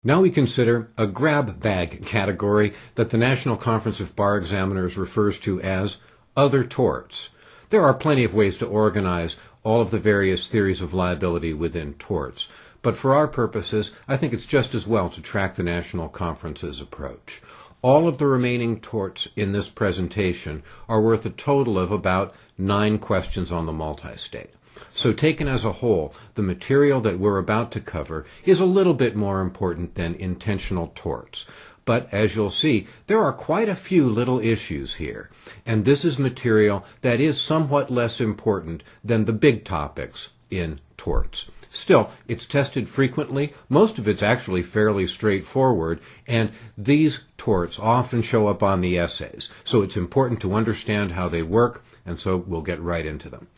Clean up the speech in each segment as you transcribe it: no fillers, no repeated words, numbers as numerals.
Now we consider a grab bag category that the National Conference of Bar Examiners refers to as other torts. There are plenty of ways to organize all of the various theories of liability within torts, but for our purposes, I think it's just as well to track the National Conference's approach. All of the remaining torts in this presentation are worth a total of about 9 questions on the multi-state. So taken as a whole, the material that we're about to cover is a little bit more important than intentional torts. But as you'll see, there are quite a few little issues here, and this is material that is somewhat less important than the big topics in torts. Still, it's tested frequently. Most of it's actually fairly straightforward, and these torts often show up on the essays. So it's important to understand how they work, and so we'll get right into them.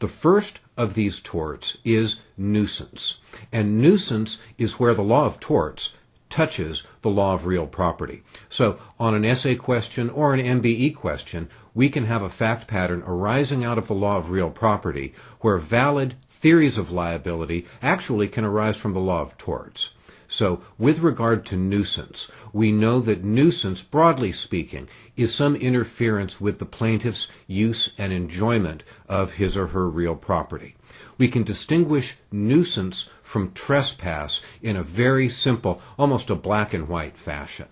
The first of these torts is nuisance, and nuisance is where the law of torts touches the law of real property. So on an essay question or an MBE question, we can have a fact pattern arising out of the law of real property where valid theories of liability actually can arise from the law of torts. So with regard to nuisance, we know that nuisance, broadly speaking, is some interference with the plaintiff's use and enjoyment of his or her real property. We can distinguish nuisance from trespass in a very simple, almost a black and white fashion.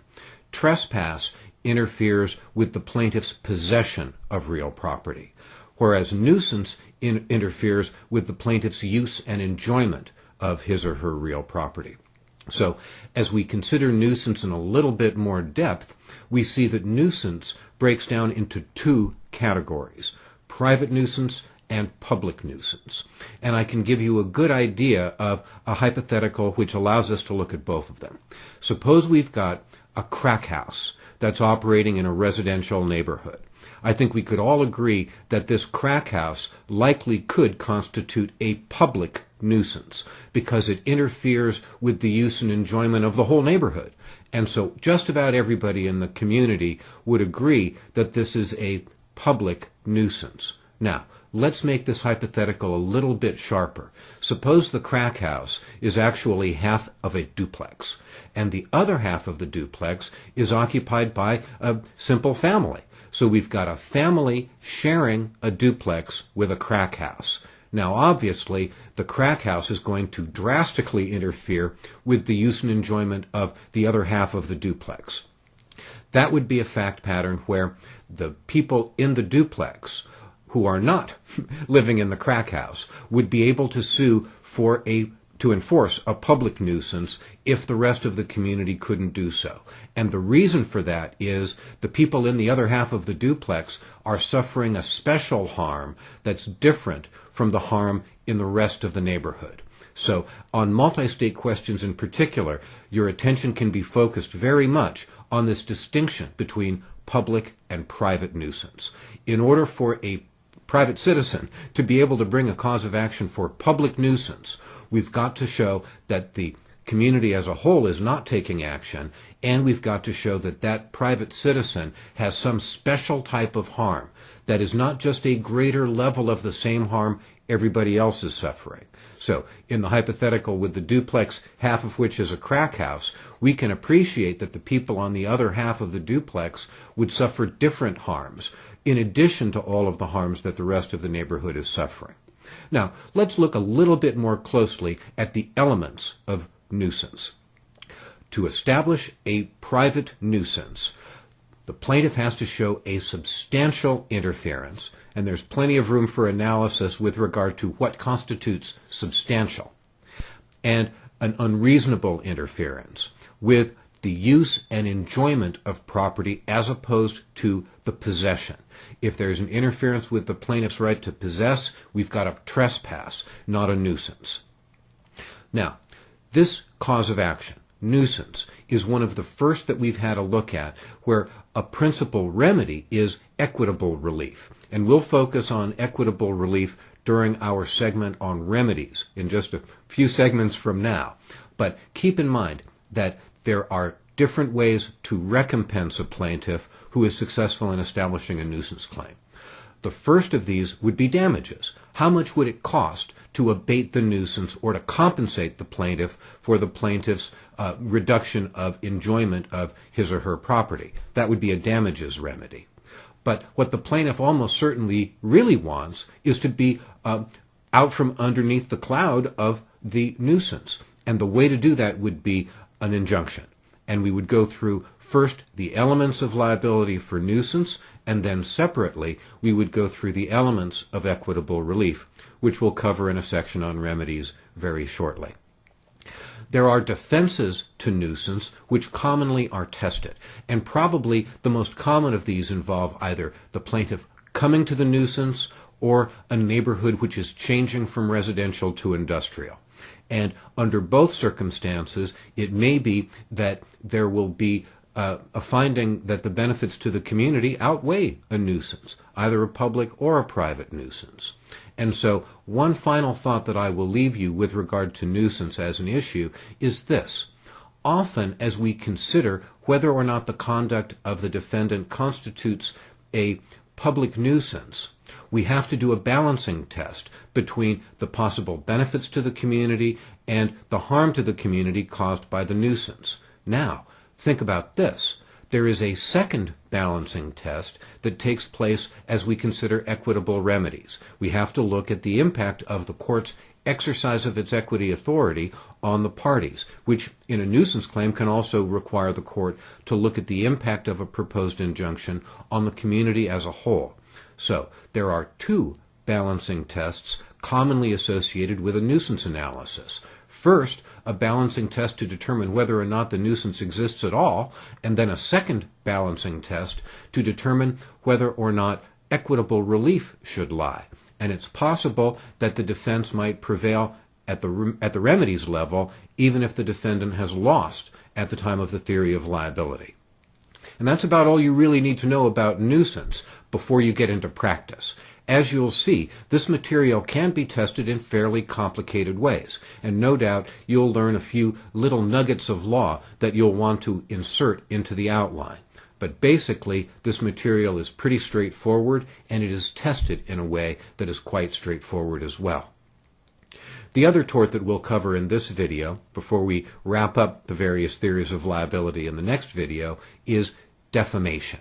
Trespass interferes with the plaintiff's possession of real property, whereas nuisance interferes with the plaintiff's use and enjoyment of his or her real property. So, as we consider nuisance in a little bit more depth, we see that nuisance breaks down into 2 categories: private nuisance and public nuisance. And I can give you a good idea of a hypothetical which allows us to look at both of them. Suppose we've got a crack house that's operating in a residential neighborhood. I think we could all agree that this crack house likely could constitute a public nuisance because it interferes with the use and enjoyment of the whole neighborhood. And so just about everybody in the community would agree that this is a public nuisance. Now, let's make this hypothetical a little bit sharper. Suppose the crack house is actually half of a duplex, and the other half of the duplex is occupied by a simple family. So we've got a family sharing a duplex with a crack house. Now, obviously, the crack house is going to drastically interfere with the use and enjoyment of the other half of the duplex. That would be a fact pattern where the people in the duplex who are not living in the crack house would be able to sue to enforce a public nuisance if the rest of the community couldn't do so. And the reason for that is the people in the other half of the duplex are suffering a special harm that's different from the harm in the rest of the neighborhood. So on multi-state questions in particular, your attention can be focused very much on this distinction between public and private nuisance. In order for a private citizen to be able to bring a cause of action for public nuisance, we've got to show that the community as a whole is not taking action, and we've got to show that that private citizen has some special type of harm that is not just a greater level of the same harm everybody else is suffering. So, in the hypothetical with the duplex, half of which is a crack house, we can appreciate that the people on the other half of the duplex would suffer different harms, in addition to all of the harms that the rest of the neighborhood is suffering. Now, let's look a little bit more closely at the elements of nuisance. To establish a private nuisance, the plaintiff has to show a substantial interference, and there's plenty of room for analysis with regard to what constitutes substantial, and an unreasonable interference with the use and enjoyment of property as opposed to the possession. If there's an interference with the plaintiff's right to possess, we've got a trespass, not a nuisance. Now, this cause of action, nuisance, is one of the first that we've had a look at where a principal remedy is equitable relief. And we'll focus on equitable relief during our segment on remedies in just a few segments from now. But keep in mind that there are different ways to recompense a plaintiff who is successful in establishing a nuisance claim. The first of these would be damages. How much would it cost to abate the nuisance or to compensate the plaintiff for the plaintiff's reduction of enjoyment of his or her property? That would be a damages remedy. But what the plaintiff almost certainly really wants is to be out from underneath the cloud of the nuisance. And the way to do that would be an injunction. And we would go through first the elements of liability for nuisance, and then separately we would go through the elements of equitable relief, which we'll cover in a section on remedies very shortly. There are defenses to nuisance which commonly are tested, and probably the most common of these involve either the plaintiff coming to the nuisance or a neighborhood which is changing from residential to industrial. And under both circumstances, it may be that there will be a finding that the benefits to the community outweigh a nuisance, either a public or a private nuisance. And so one final thought that I will leave you with regard to nuisance as an issue is this. Often as we consider whether or not the conduct of the defendant constitutes a public nuisance, we have to do a balancing test between the possible benefits to the community and the harm to the community caused by the nuisance. Now, think about this. There is a second balancing test that takes place as we consider equitable remedies. We have to look at the impact of the court's exercise of its equity authority on the parties, which in a nuisance claim can also require the court to look at the impact of a proposed injunction on the community as a whole. So there are two balancing tests commonly associated with a nuisance analysis. First, a balancing test to determine whether or not the nuisance exists at all, and then a second balancing test to determine whether or not equitable relief should lie. And it's possible that the defense might prevail at the remedies level, even if the defendant has lost at the time of the theory of liability. And that's about all you really need to know about nuisance before you get into practice. As you'll see, this material can be tested in fairly complicated ways, and no doubt you'll learn a few little nuggets of law that you'll want to insert into the outline. But basically, this material is pretty straightforward, and it is tested in a way that is quite straightforward as well. The other tort that we'll cover in this video, before we wrap up the various theories of liability in the next video, is defamation.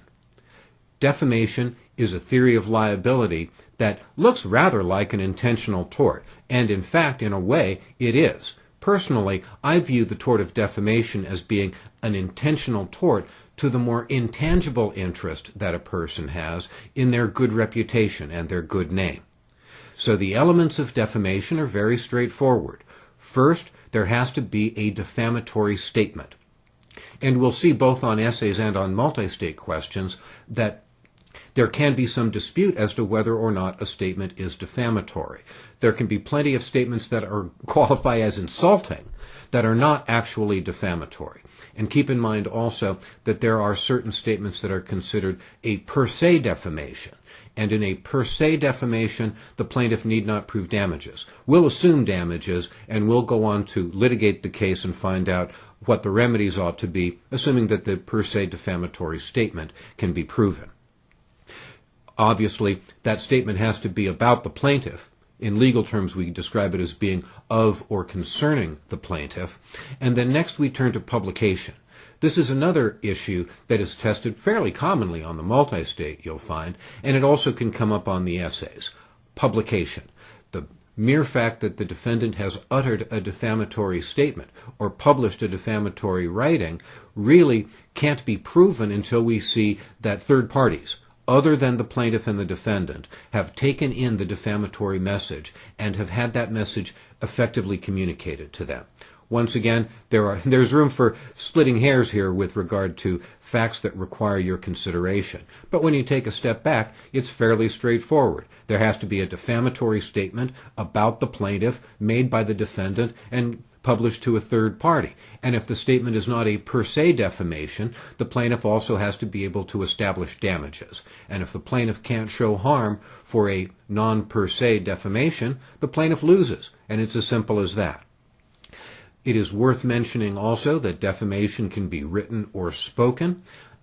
Defamation is a theory of liability that looks rather like an intentional tort, and in fact, in a way, it is. Personally, I view the tort of defamation as being an intentional tort to the more intangible interest that a person has in their good reputation and their good name. So the elements of defamation are very straightforward. First, there has to be a defamatory statement. And we'll see both on essays and on multi-state questions that there can be some dispute as to whether or not a statement is defamatory. There can be plenty of statements that qualify as insulting that are not actually defamatory. And keep in mind also that there are certain statements that are considered a per se defamation. And in a per se defamation, the plaintiff need not prove damages. We'll assume damages, and we'll go on to litigate the case and find out what the remedies ought to be, assuming that the per se defamatory statement can be proven. Obviously, that statement has to be about the plaintiff. In legal terms, we describe it as being of or concerning the plaintiff. And then next we turn to publication. This is another issue that is tested fairly commonly on the multi-state, you'll find, and it also can come up on the essays. Publication. The mere fact that the defendant has uttered a defamatory statement or published a defamatory writing really can't be proven until we see that third parties, other than the plaintiff and the defendant, have taken in the defamatory message and have had that message effectively communicated to them. Once again, there's room for splitting hairs here with regard to facts that require your consideration. But when you take a step back, it's fairly straightforward. There has to be a defamatory statement about the plaintiff made by the defendant and published to a third party. And if the statement is not a per se defamation, the plaintiff also has to be able to establish damages. And if the plaintiff can't show harm for a non-per se defamation, the plaintiff loses. And it's as simple as that. It is worth mentioning also that defamation can be written or spoken.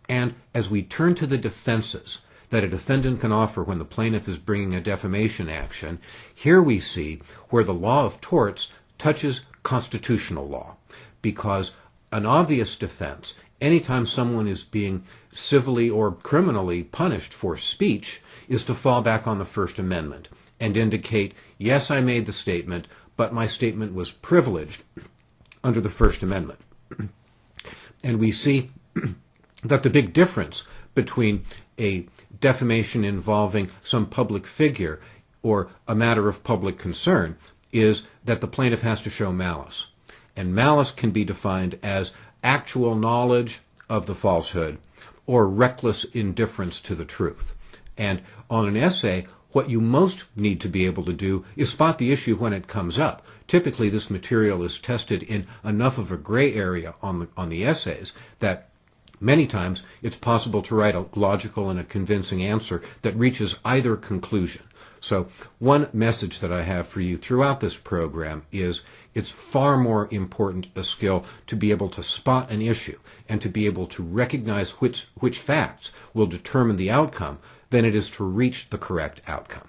And as we turn to the defenses, that a defendant can offer when the plaintiff is bringing a defamation action, here we see where the law of torts touches constitutional law, because an obvious defense, anytime someone is being civilly or criminally punished for speech, is to fall back on the First Amendment and indicate, yes, I made the statement, but my statement was privileged under the First Amendment. And we see that the big difference between a defamation involving some public figure or a matter of public concern is that the plaintiff has to show malice. And malice can be defined as actual knowledge of the falsehood or reckless indifference to the truth. And on an essay, what you most need to be able to do is spot the issue when it comes up. Typically, this material is tested in enough of a gray area on the essays that many times it's possible to write a logical and a convincing answer that reaches either conclusion. So one message that I have for you throughout this program is it's far more important a skill to be able to spot an issue and to be able to recognize which facts will determine the outcome than it is to reach the correct outcome.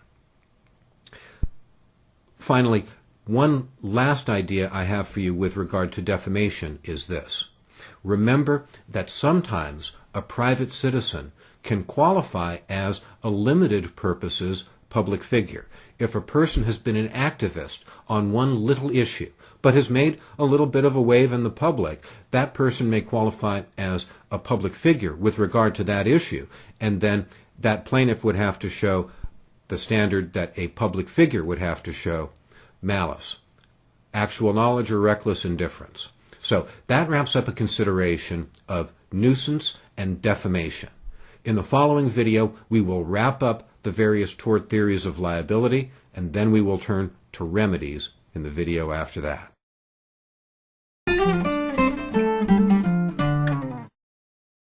Finally, one last idea I have for you with regard to defamation is this. Remember that sometimes a private citizen can qualify as a limited purposes public figure. If a person has been an activist on one little issue, but has made a little bit of a wave in the public, that person may qualify as a public figure with regard to that issue, and then that plaintiff would have to show the standard that a public figure would have to show: malice, actual knowledge, or reckless indifference. So that wraps up a consideration of nuisance and defamation. In the following video, we will wrap up the various tort theories of liability, and then we will turn to remedies in the video after that.